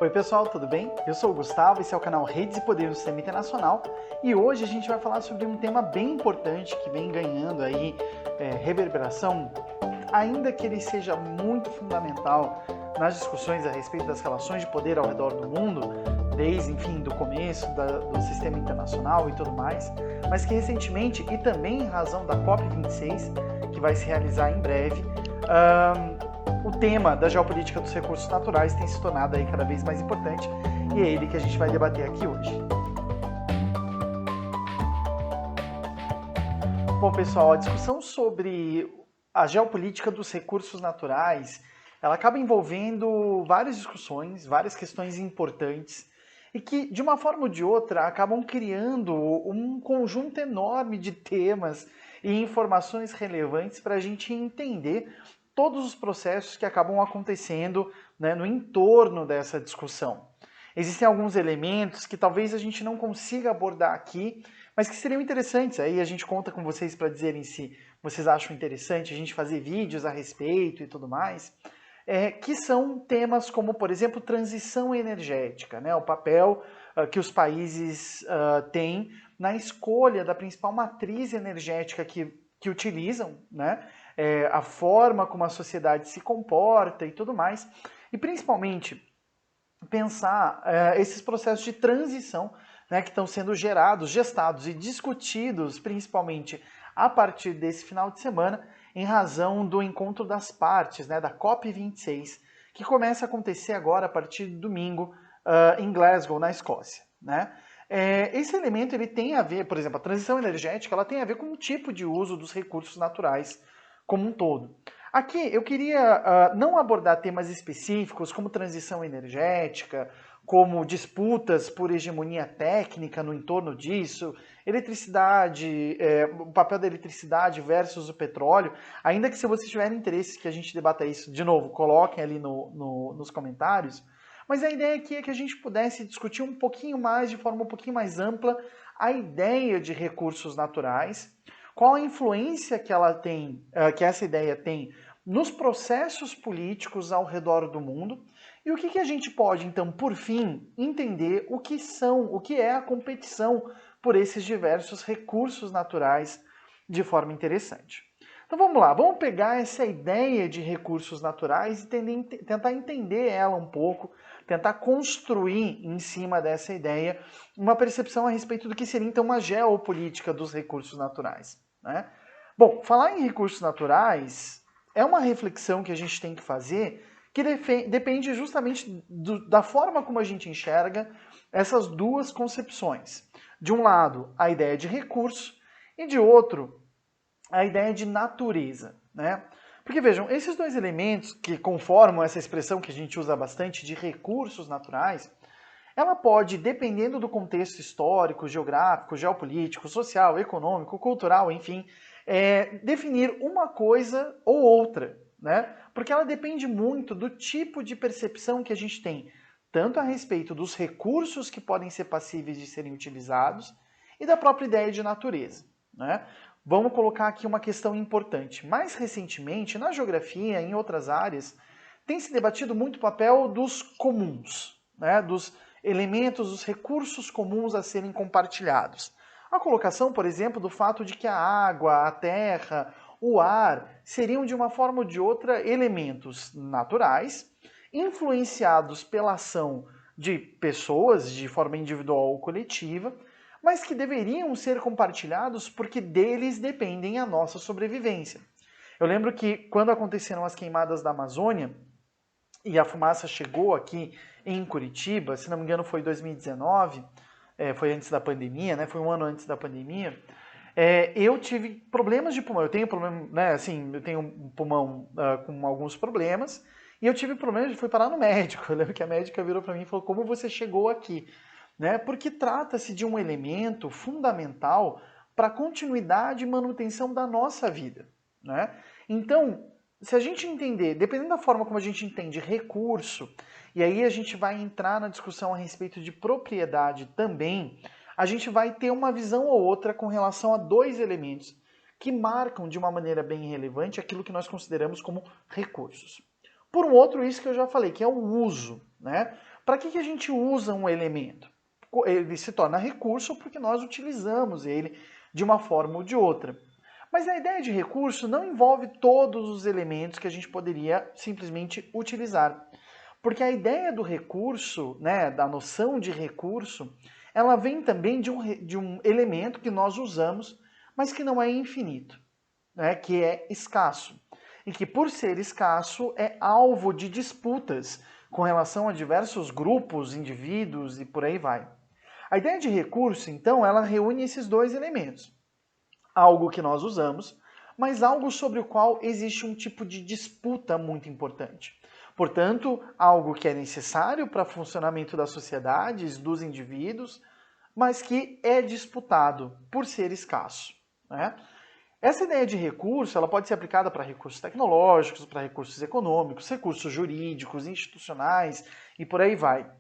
Oi pessoal, tudo bem? Eu sou o Gustavo, esse é o canal Redes e Poder no Sistema Internacional e hoje a gente vai falar sobre um tema bem importante que vem ganhando aí reverberação, ainda que ele seja muito fundamental nas discussões a respeito das relações de poder ao redor do mundo, desde, enfim, do começo do sistema internacional e tudo mais, mas que recentemente, e também em razão da COP26, que vai se realizar em breve, o tema da geopolítica dos recursos naturais tem se tornado aí cada vez mais importante e é ele que a gente vai debater aqui hoje. Bom, pessoal, a discussão sobre a geopolítica dos recursos naturais, ela acaba envolvendo várias discussões, várias questões importantes e que, de uma forma ou de outra, acabam criando um conjunto enorme de temas e informações relevantes para a gente entender todos os processos que acabam acontecendo, né, no entorno dessa discussão. Existem alguns elementos que talvez a gente não consiga abordar aqui, mas que seriam interessantes. Aí a gente conta com vocês para dizerem se vocês acham interessante a gente fazer vídeos a respeito e tudo mais, que são temas como, por exemplo, transição energética, né, o papel que os países têm na escolha da principal matriz energética que utilizam, né, a forma como a sociedade se comporta e tudo mais, e principalmente pensar esses processos de transição, né, que estão sendo gestados e discutidos principalmente a partir desse final de semana, em razão do encontro das partes, né, da COP26, que começa a acontecer agora a partir de domingo em Glasgow, na Escócia, né? Esse elemento ele tem a ver, por exemplo, a transição energética, ela tem a ver com o tipo de uso dos recursos naturais como um todo. Aqui eu queria não abordar temas específicos como transição energética, como disputas por hegemonia técnica no entorno disso, eletricidade, o papel da eletricidade versus o petróleo, ainda que se vocês tiverem interesse que a gente debata isso de novo, coloquem ali nos comentários, mas a ideia aqui é que a gente pudesse discutir um pouquinho mais, de forma um pouquinho mais ampla, a ideia de recursos naturais, qual a influência que ela tem, que essa ideia tem nos processos políticos ao redor do mundo e o que a gente pode, então, por fim, entender o que é a competição por esses diversos recursos naturais de forma interessante. Então vamos lá, vamos pegar essa ideia de recursos naturais e tentar entender ela um pouco, tentar construir em cima dessa ideia uma percepção a respeito do que seria então uma geopolítica dos recursos naturais, né? Bom, falar em recursos naturais é uma reflexão que a gente tem que fazer que depende justamente da forma como a gente enxerga essas duas concepções. De um lado, a ideia de recurso e de outro, a ideia de natureza, né? Porque vejam, esses dois elementos que conformam essa expressão que a gente usa bastante de recursos naturais, ela pode, dependendo do contexto histórico, geográfico, geopolítico, social, econômico, cultural, enfim, definir uma coisa ou outra, né? Porque ela depende muito do tipo de percepção que a gente tem, tanto a respeito dos recursos que podem ser passíveis de serem utilizados e da própria ideia de natureza, né? Vamos colocar aqui uma questão importante. Mais recentemente, na geografia, em outras áreas, tem se debatido muito o papel dos comuns, né? Dos elementos, dos recursos comuns a serem compartilhados. A colocação, por exemplo, do fato de que a água, a terra, o ar seriam de uma forma ou de outra elementos naturais, influenciados pela ação de pessoas de forma individual ou coletiva, mas que deveriam ser compartilhados porque deles dependem a nossa sobrevivência. Eu lembro que quando aconteceram as queimadas da Amazônia e a fumaça chegou aqui em Curitiba, se não me engano foi em 2019, foi antes da pandemia, né? Foi um ano antes da pandemia. Eu tive problemas de pulmão. Eu tenho problema, né? Assim, eu tenho um pulmão com alguns problemas e eu tive problemas, fui parar no médico. Eu lembro que a médica virou para mim e falou: "Como você chegou aqui?", né? Porque trata-se de um elemento fundamental para a continuidade e manutenção da nossa vida, né? Então, se a gente entender, dependendo da forma como a gente entende recurso, e aí a gente vai entrar na discussão a respeito de propriedade também, a gente vai ter uma visão ou outra com relação a dois elementos que marcam de uma maneira bem relevante aquilo que nós consideramos como recursos. Por um outro, isso que eu já falei, que é o uso, né? para que a gente usa um elemento? Ele se torna recurso porque nós utilizamos ele de uma forma ou de outra. Mas a ideia de recurso não envolve todos os elementos que a gente poderia simplesmente utilizar. Porque a ideia do recurso, né, da noção de recurso, ela vem também de um elemento que nós usamos, mas que não é infinito, né, que é escasso. E que, por ser escasso, é alvo de disputas com relação a diversos grupos, indivíduos e por aí vai. A ideia de recurso, então, ela reúne esses dois elementos. Algo que nós usamos, mas algo sobre o qual existe um tipo de disputa muito importante. Portanto, algo que é necessário para o funcionamento das sociedades, dos indivíduos, mas que é disputado por ser escasso, né? Essa ideia de recurso, ela pode ser aplicada para recursos tecnológicos, para recursos econômicos, recursos jurídicos, institucionais e por aí vai.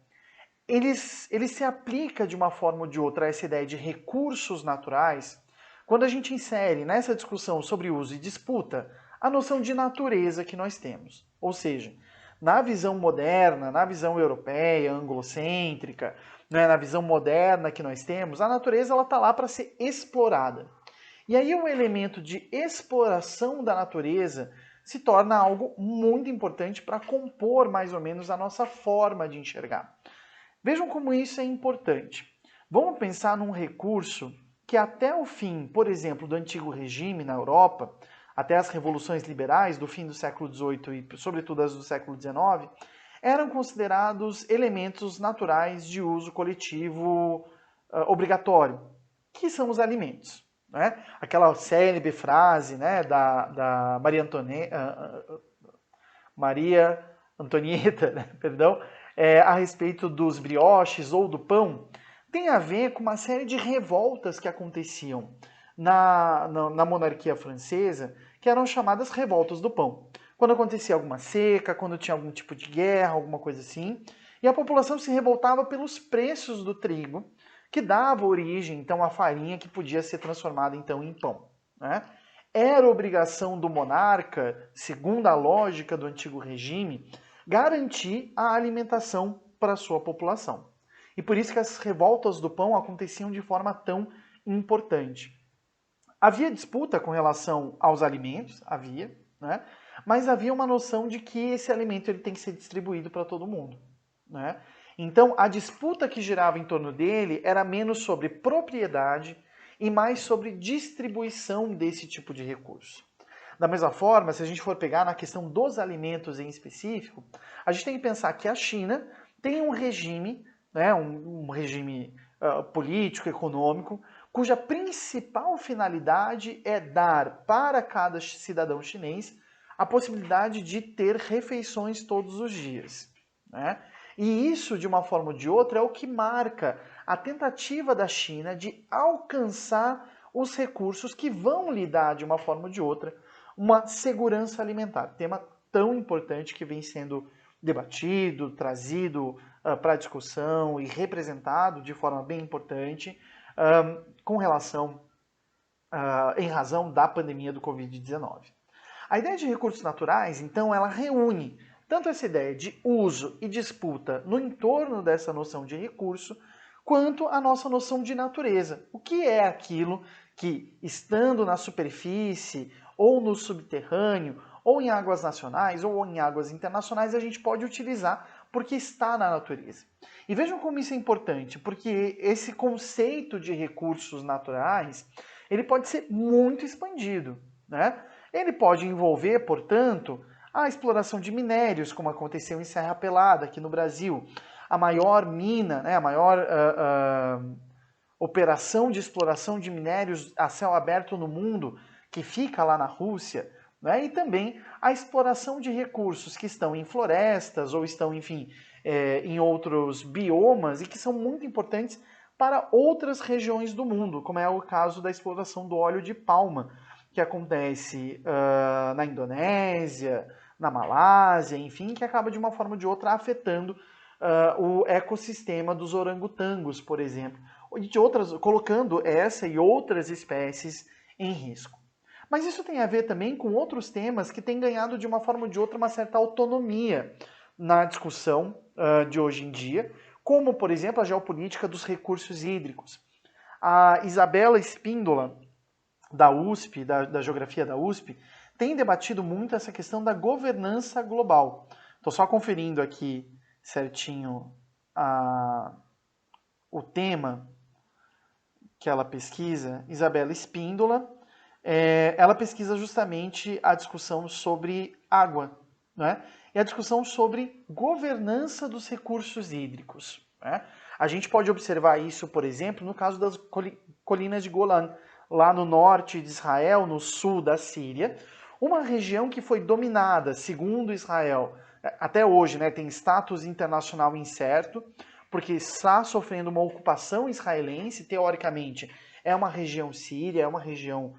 Ele se aplica de uma forma ou de outra a essa ideia de recursos naturais quando a gente insere nessa discussão sobre uso e disputa a noção de natureza que nós temos. Ou seja, na visão moderna, na visão europeia, anglocêntrica, né, na visão moderna que nós temos, a natureza está lá para ser explorada. E aí o elemento de exploração da natureza se torna algo muito importante para compor mais ou menos a nossa forma de enxergar. Vejam como isso é importante. Vamos pensar num recurso que até o fim, por exemplo, do antigo regime na Europa, até as revoluções liberais do fim do século XVIII e sobretudo as do século XIX, eram considerados elementos naturais de uso coletivo obrigatório, que são os alimentos. Né? Aquela célebre frase, né, da Maria Antonieta, né, perdão, a respeito dos brioches ou do pão, tem a ver com uma série de revoltas que aconteciam na monarquia francesa, que eram chamadas revoltas do pão. Quando acontecia alguma seca, quando tinha algum tipo de guerra, alguma coisa assim, e a população se revoltava pelos preços do trigo, que dava origem, então, à farinha que podia ser transformada, então, em pão. Né? Era obrigação do monarca, segundo a lógica do antigo regime, garantir a alimentação para a sua população. E por isso que as revoltas do pão aconteciam de forma tão importante. Havia disputa com relação aos alimentos, havia, né? Mas havia uma noção de que esse alimento ele tem que ser distribuído para todo mundo. Né? Então, a disputa que girava em torno dele era menos sobre propriedade e mais sobre distribuição desse tipo de recurso. Da mesma forma, se a gente for pegar na questão dos alimentos em específico, a gente tem que pensar que a China tem um regime, né, um regime político, econômico, cuja principal finalidade é dar para cada cidadão chinês a possibilidade de ter refeições todos os dias. Né? E isso, de uma forma ou de outra, é o que marca a tentativa da China de alcançar os recursos que vão lhe dar, de uma forma ou de outra, uma segurança alimentar. Tema tão importante que vem sendo debatido, trazido para discussão e representado de forma bem importante com relação, em razão da pandemia do Covid-19. A ideia de recursos naturais, então, ela reúne tanto essa ideia de uso e disputa no entorno dessa noção de recurso, quanto a nossa noção de natureza. O que é aquilo que, estando na superfície, ou no subterrâneo, ou em águas nacionais, ou em águas internacionais, a gente pode utilizar porque está na natureza. E vejam como isso é importante, porque esse conceito de recursos naturais, ele pode ser muito expandido, né? Ele pode envolver, portanto, a exploração de minérios, como aconteceu em Serra Pelada, aqui no Brasil. A maior mina, né, a maior operação de exploração de minérios a céu aberto no mundo, que fica lá na Rússia, né, e também a exploração de recursos que estão em florestas ou estão, enfim, em outros biomas e que são muito importantes para outras regiões do mundo, como é o caso da exploração do óleo de palma, que acontece na Indonésia, na Malásia, enfim, que acaba de uma forma ou de outra afetando o ecossistema dos orangotangos, por exemplo, e de outras, colocando essa e outras espécies em risco. Mas isso tem a ver também com outros temas que têm ganhado de uma forma ou de outra uma certa autonomia na discussão de hoje em dia, como, por exemplo, a geopolítica dos recursos hídricos. A Isabela Espíndola, da USP, da Geografia da USP, tem debatido muito essa questão da governança global. Estou só conferindo aqui certinho o tema que ela pesquisa. Isabela Espíndola, ela pesquisa justamente a discussão sobre água, né? E a discussão sobre governança dos recursos hídricos, né? A gente pode observar isso, por exemplo, no caso das colinas de Golã, lá no norte de Israel, no sul da Síria, uma região que foi dominada, segundo Israel, até hoje, né, tem status internacional incerto, porque está sofrendo uma ocupação israelense, teoricamente é uma região síria, é uma região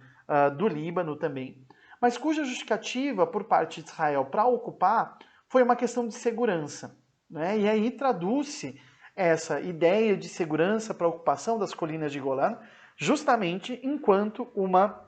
do Líbano também, mas cuja justificativa por parte de Israel para ocupar foi uma questão de segurança, né? E aí traduz-se essa ideia de segurança para a ocupação das colinas de Golã justamente enquanto uma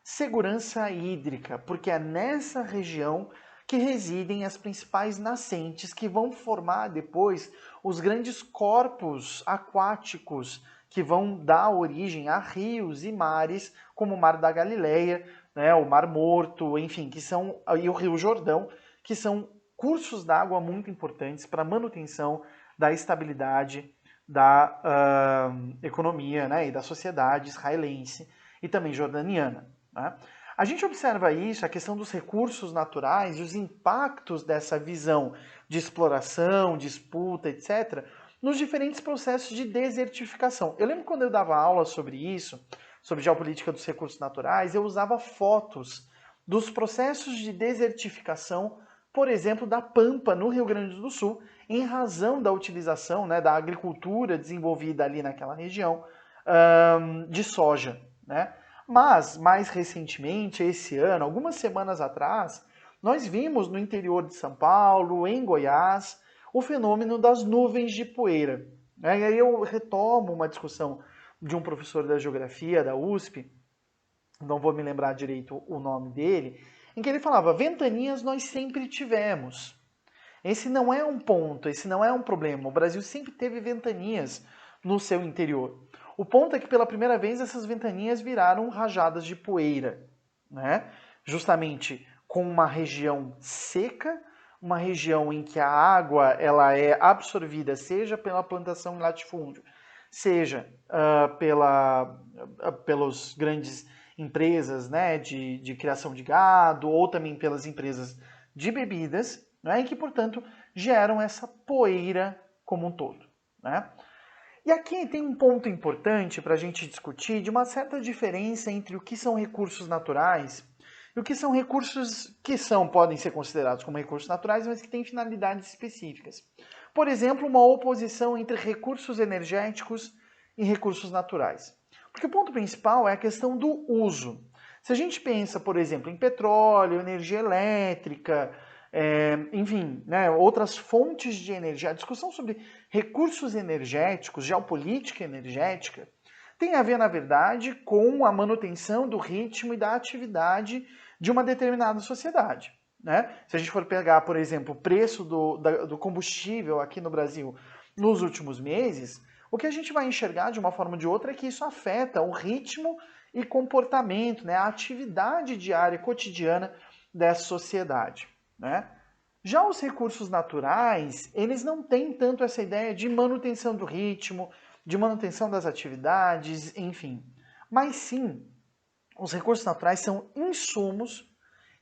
segurança hídrica, porque é nessa região que residem as principais nascentes que vão formar depois os grandes corpos aquáticos que vão dar origem a rios e mares, como o Mar da Galileia, né, o Mar Morto, enfim, e o Rio Jordão, que são cursos d'água muito importantes para a manutenção da estabilidade da economia, né, e da sociedade israelense e também jordaniana, né? A gente observa isso, a questão dos recursos naturais, os impactos dessa visão de exploração, disputa, etc., nos diferentes processos de desertificação. Eu lembro quando eu dava aula sobre isso, sobre geopolítica dos recursos naturais, eu usava fotos dos processos de desertificação, por exemplo, da Pampa, no Rio Grande do Sul, em razão da utilização, né, da agricultura desenvolvida ali naquela região de soja, né? Mas, mais recentemente, esse ano, algumas semanas atrás, nós vimos no interior de São Paulo, em Goiás, o fenômeno das nuvens de poeira, né? E aí eu retomo uma discussão de um professor da geografia da USP, não vou me lembrar direito o nome dele, em que ele falava: ventanias nós sempre tivemos. Esse não é um ponto, esse não é um problema. O Brasil sempre teve ventanias no seu interior. O ponto é que pela primeira vez essas ventanias viraram rajadas de poeira, né? Justamente com uma região seca, uma região em que a água ela é absorvida, seja pela plantação em latifúndio, seja pelas grandes empresas, né, de criação de gado, ou também pelas empresas de bebidas, né, e que, portanto, geram essa poeira como um todo, né? E aqui tem um ponto importante para a gente discutir de uma certa diferença entre o que são recursos naturais e o que são recursos que podem ser considerados como recursos naturais, mas que têm finalidades específicas. Por exemplo, uma oposição entre recursos energéticos e recursos naturais. Porque o ponto principal é a questão do uso. Se a gente pensa, por exemplo, em petróleo, energia elétrica, enfim, né, outras fontes de energia, a discussão sobre recursos energéticos, geopolítica energética, tem a ver, na verdade, com a manutenção do ritmo e da atividade de uma determinada sociedade, né? Se a gente for pegar, por exemplo, o preço do combustível aqui no Brasil nos últimos meses, o que a gente vai enxergar de uma forma ou de outra é que isso afeta o ritmo e comportamento, né, a atividade diária, cotidiana dessa sociedade, né? Já os recursos naturais, eles não têm tanto essa ideia de manutenção do ritmo, de manutenção das atividades, enfim. Mas sim, os recursos naturais são insumos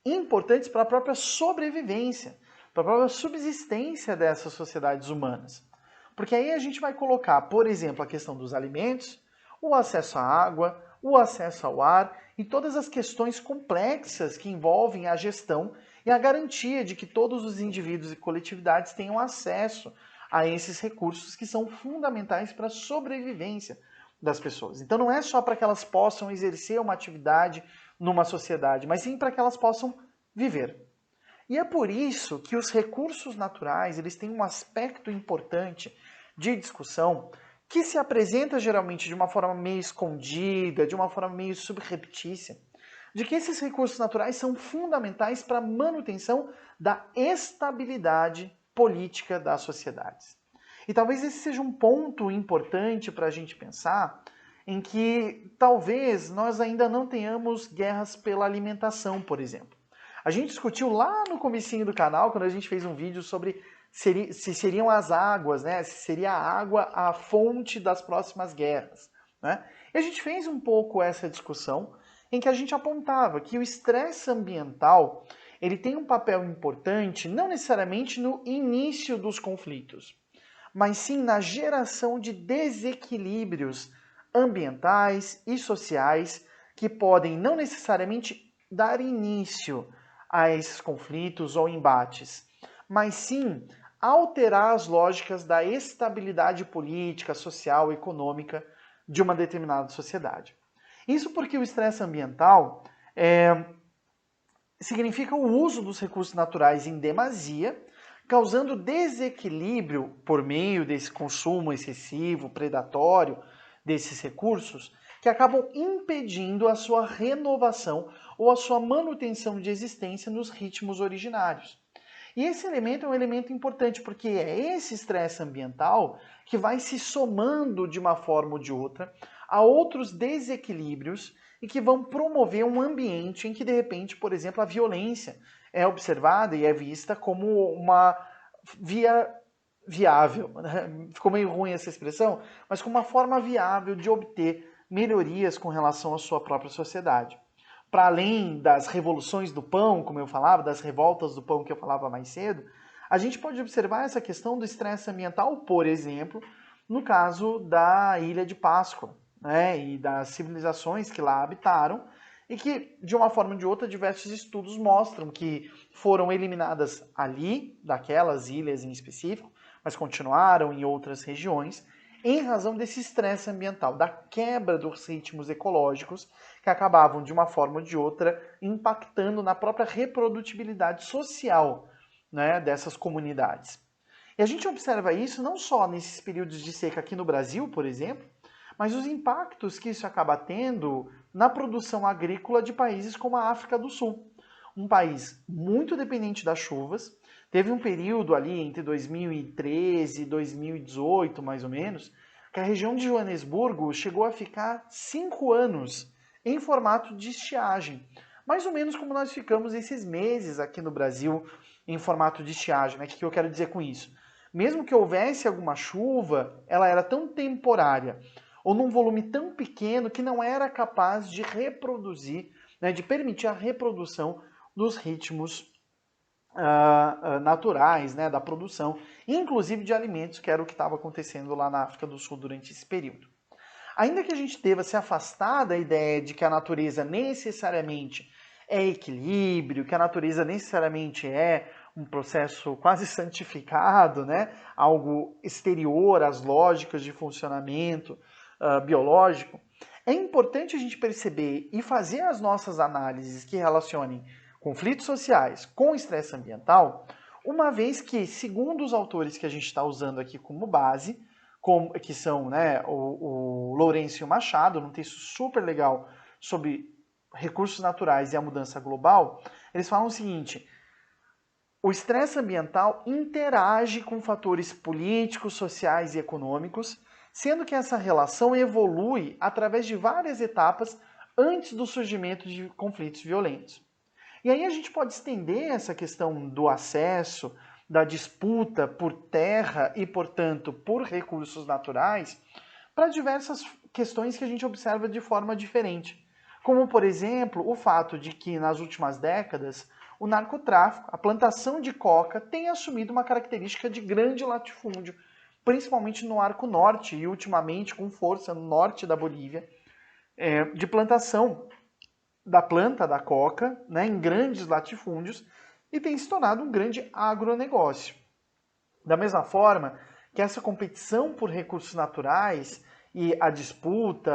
importantes para a própria sobrevivência, para a própria subsistência dessas sociedades humanas. Porque aí a gente vai colocar, por exemplo, a questão dos alimentos, o acesso à água, o acesso ao ar e todas as questões complexas que envolvem a gestão e a garantia de que todos os indivíduos e coletividades tenham acesso a esses recursos que são fundamentais para a sobrevivência das pessoas. Então não é só para que elas possam exercer uma atividade numa sociedade, mas sim para que elas possam viver. E é por isso que os recursos naturais, eles têm um aspecto importante de discussão que se apresenta geralmente de uma forma meio escondida, de uma forma meio subreptícia, de que esses recursos naturais são fundamentais para a manutenção da estabilidade política das sociedades. E talvez esse seja um ponto importante para a gente pensar, em que talvez nós ainda não tenhamos guerras pela alimentação, por exemplo. A gente discutiu lá no comecinho do canal, quando a gente fez um vídeo sobre se seriam as águas, né? Se seria a água a fonte das próximas guerras, né? E a gente fez um pouco essa discussão em que a gente apontava que o estresse ambiental ele tem um papel importante não necessariamente no início dos conflitos, mas sim na geração de desequilíbrios ambientais e sociais que podem não necessariamente dar início a esses conflitos ou embates, mas sim alterar as lógicas da estabilidade política, social e econômica de uma determinada sociedade. Isso porque o estresse ambiental significa o uso dos recursos naturais em demasia, causando desequilíbrio por meio desse consumo excessivo, predatório desses recursos, que acabam impedindo a sua renovação ou a sua manutenção de existência nos ritmos originários. E esse elemento é um elemento importante, porque é esse estresse ambiental que vai se somando de uma forma ou de outra a outros desequilíbrios e que vão promover um ambiente em que, de repente, por exemplo, a violência é observada e é vista como uma via viável. Ficou meio ruim essa expressão, mas como uma forma viável de obter melhorias com relação à sua própria sociedade. Para além das revoluções do pão, como eu falava, das revoltas do pão que eu falava mais cedo, a gente pode observar essa questão do estresse ambiental, por exemplo, no caso da Ilha de Páscoa, né, e das civilizações que lá habitaram, e que, de uma forma ou de outra, diversos estudos mostram que foram eliminadas ali, daquelas ilhas em específico, mas continuaram em outras regiões, em razão desse estresse ambiental, da quebra dos ritmos ecológicos que acabavam, de uma forma ou de outra, impactando na própria reprodutibilidade social, né, dessas comunidades. E a gente observa isso não só nesses períodos de seca aqui no Brasil, por exemplo, mas os impactos que isso acaba tendo na produção agrícola de países como a África do Sul. Um país muito dependente das chuvas. Teve um período ali entre 2013 e 2018, mais ou menos, que a região de Joanesburgo chegou a ficar 5 anos em formato de estiagem. Mais ou menos como nós ficamos esses meses aqui no Brasil em formato de estiagem. Né? O que eu quero dizer com isso? Mesmo que houvesse alguma chuva, ela era tão temporária ou num volume tão pequeno que não era capaz de reproduzir, né, de permitir a reprodução dos ritmos naturais, né, da produção, inclusive de alimentos, que era o que estava acontecendo lá na África do Sul durante esse período. Ainda que a gente deva se afastar da ideia de que a natureza necessariamente é equilíbrio, que a natureza necessariamente é um processo quase santificado, né, algo exterior às lógicas de funcionamento biológico, é importante a gente perceber e fazer as nossas análises que relacionem conflitos sociais com estresse ambiental, uma vez que, segundo os autores que a gente está usando aqui como base, que são, né, o Lourenço e o Machado, num texto super legal sobre recursos naturais e a mudança global, eles falam o seguinte: o estresse ambiental interage com fatores políticos, sociais e econômicos, sendo que essa relação evolui através de várias etapas antes do surgimento de conflitos violentos. E aí a gente pode estender essa questão do acesso, da disputa por terra e, portanto, por recursos naturais, para diversas questões que a gente observa de forma diferente. Como, por exemplo, o fato de que, nas últimas décadas, o narcotráfico, a plantação de coca, tem assumido uma característica de grande latifúndio, principalmente no Arco Norte e, ultimamente, com força no norte da Bolívia, de plantação da planta da coca, né, em grandes latifúndios, e tem se tornado um grande agronegócio. Da mesma forma que essa competição por recursos naturais e a disputa,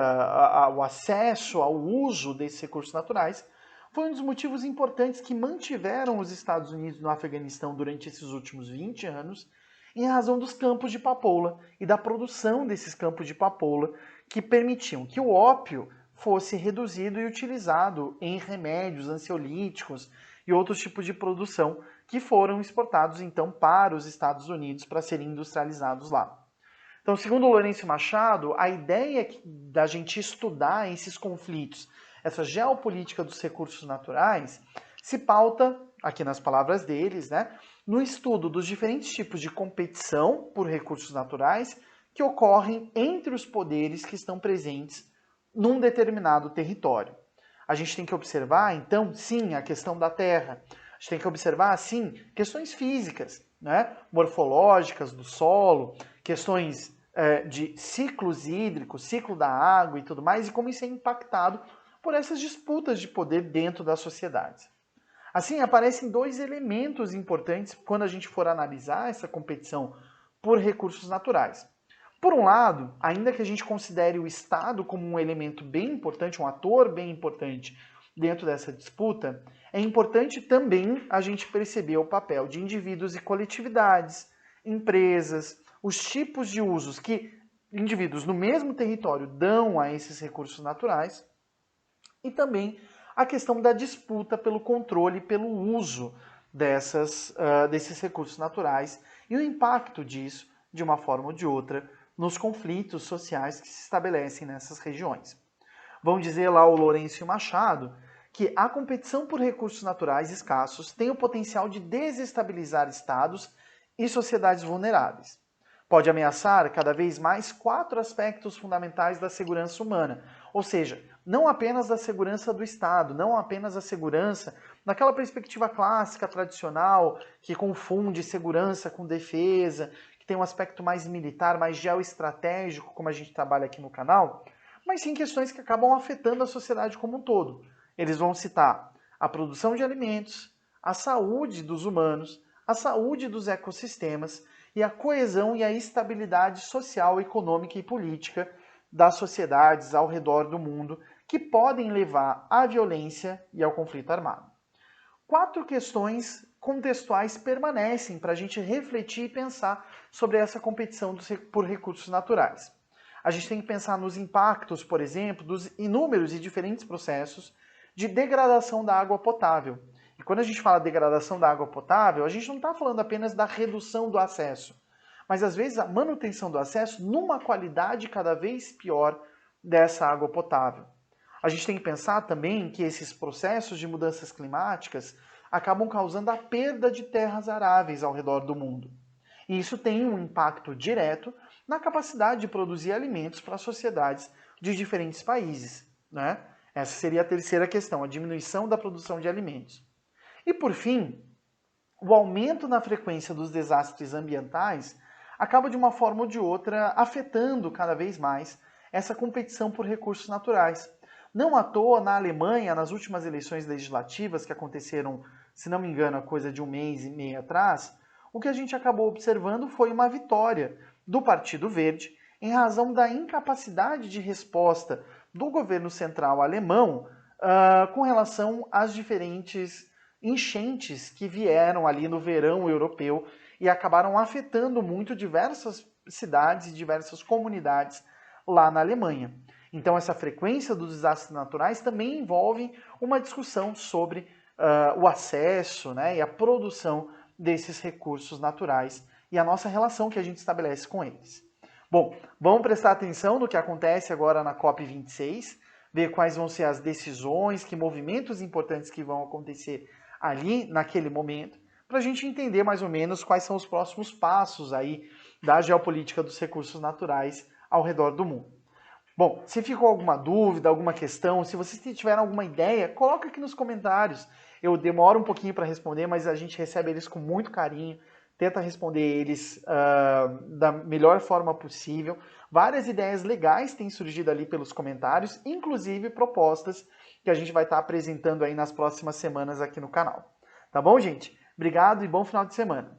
o acesso ao uso desses recursos naturais foi um dos motivos importantes que mantiveram os Estados Unidos no Afeganistão durante esses últimos 20 anos, em razão dos campos de papoula e da produção desses campos de papoula que permitiam que o ópio fosse reduzido e utilizado em remédios ansiolíticos e outros tipos de produção que foram exportados então para os Estados Unidos para serem industrializados lá. Então, segundo Lourenço Machado, a ideia da gente estudar esses conflitos, essa geopolítica dos recursos naturais, se pauta, aqui nas palavras deles, né, no estudo dos diferentes tipos de competição por recursos naturais que ocorrem entre os poderes que estão presentes num determinado território. A gente tem que observar, então, sim, a questão da terra. A gente tem que observar, sim, questões físicas, né, morfológicas do solo, questões de ciclos hídricos, ciclo da água e tudo mais, e como isso é impactado por essas disputas de poder dentro das sociedades. Assim, aparecem dois elementos importantes quando a gente for analisar essa competição por recursos naturais. Por um lado, ainda que a gente considere o Estado como um elemento bem importante, um ator bem importante dentro dessa disputa, é importante também a gente perceber o papel de indivíduos e coletividades, empresas, os tipos de usos que indivíduos no mesmo território dão a esses recursos naturais e também a questão da disputa pelo controle e pelo uso desses recursos naturais e o impacto disso, de uma forma ou de outra, nos conflitos sociais que se estabelecem nessas regiões. Vão dizer lá o Lourenço Machado que a competição por recursos naturais escassos tem o potencial de desestabilizar estados e sociedades vulneráveis. Pode ameaçar cada vez mais 4 aspectos fundamentais da segurança humana, ou seja, não apenas da segurança do Estado, não apenas a segurança naquela perspectiva clássica, tradicional, que confunde segurança com defesa, que tem um aspecto mais militar, mais geoestratégico, como a gente trabalha aqui no canal, mas sim questões que acabam afetando a sociedade como um todo. Eles vão citar a produção de alimentos, a saúde dos humanos, a saúde dos ecossistemas e a coesão e a estabilidade social, econômica e política das sociedades ao redor do mundo, que podem levar à violência e ao conflito armado. 4 questões contextuais permanecem para a gente refletir e pensar sobre essa competição por recursos naturais. A gente tem que pensar nos impactos, por exemplo, dos inúmeros e diferentes processos de degradação da água potável. E quando a gente fala degradação da água potável, a gente não está falando apenas da redução do acesso, mas às vezes a manutenção do acesso numa qualidade cada vez pior dessa água potável. A gente tem que pensar também que esses processos de mudanças climáticas acabam causando a perda de terras aráveis ao redor do mundo. E isso tem um impacto direto na capacidade de produzir alimentos para sociedades de diferentes países, né? Essa seria a terceira questão, a diminuição da produção de alimentos. E por fim, o aumento na frequência dos desastres ambientais acaba de uma forma ou de outra afetando cada vez mais essa competição por recursos naturais. Não à toa, na Alemanha, nas últimas eleições legislativas que aconteceram, se não me engano, a coisa de 1 mês e meio atrás, o que a gente acabou observando foi uma vitória do Partido Verde em razão da incapacidade de resposta do governo central alemão com relação às diferentes enchentes que vieram ali no verão europeu e acabaram afetando muito diversas cidades e diversas comunidades lá na Alemanha. Então essa frequência dos desastres naturais também envolve uma discussão sobre o acesso, né, e a produção desses recursos naturais e a nossa relação que a gente estabelece com eles. Bom, vamos prestar atenção no que acontece agora na COP26, ver quais vão ser as decisões, que movimentos importantes que vão acontecer ali naquele momento, para a gente entender mais ou menos quais são os próximos passos aí da geopolítica dos recursos naturais ao redor do mundo. Bom, se ficou alguma dúvida, alguma questão, se vocês tiverem alguma ideia, coloca aqui nos comentários. Eu demoro um pouquinho para responder, mas a gente recebe eles com muito carinho, tenta responder eles da melhor forma possível. Várias ideias legais têm surgido ali pelos comentários, inclusive propostas que a gente vai estar apresentando aí nas próximas semanas aqui no canal. Tá bom, gente? Obrigado e bom final de semana.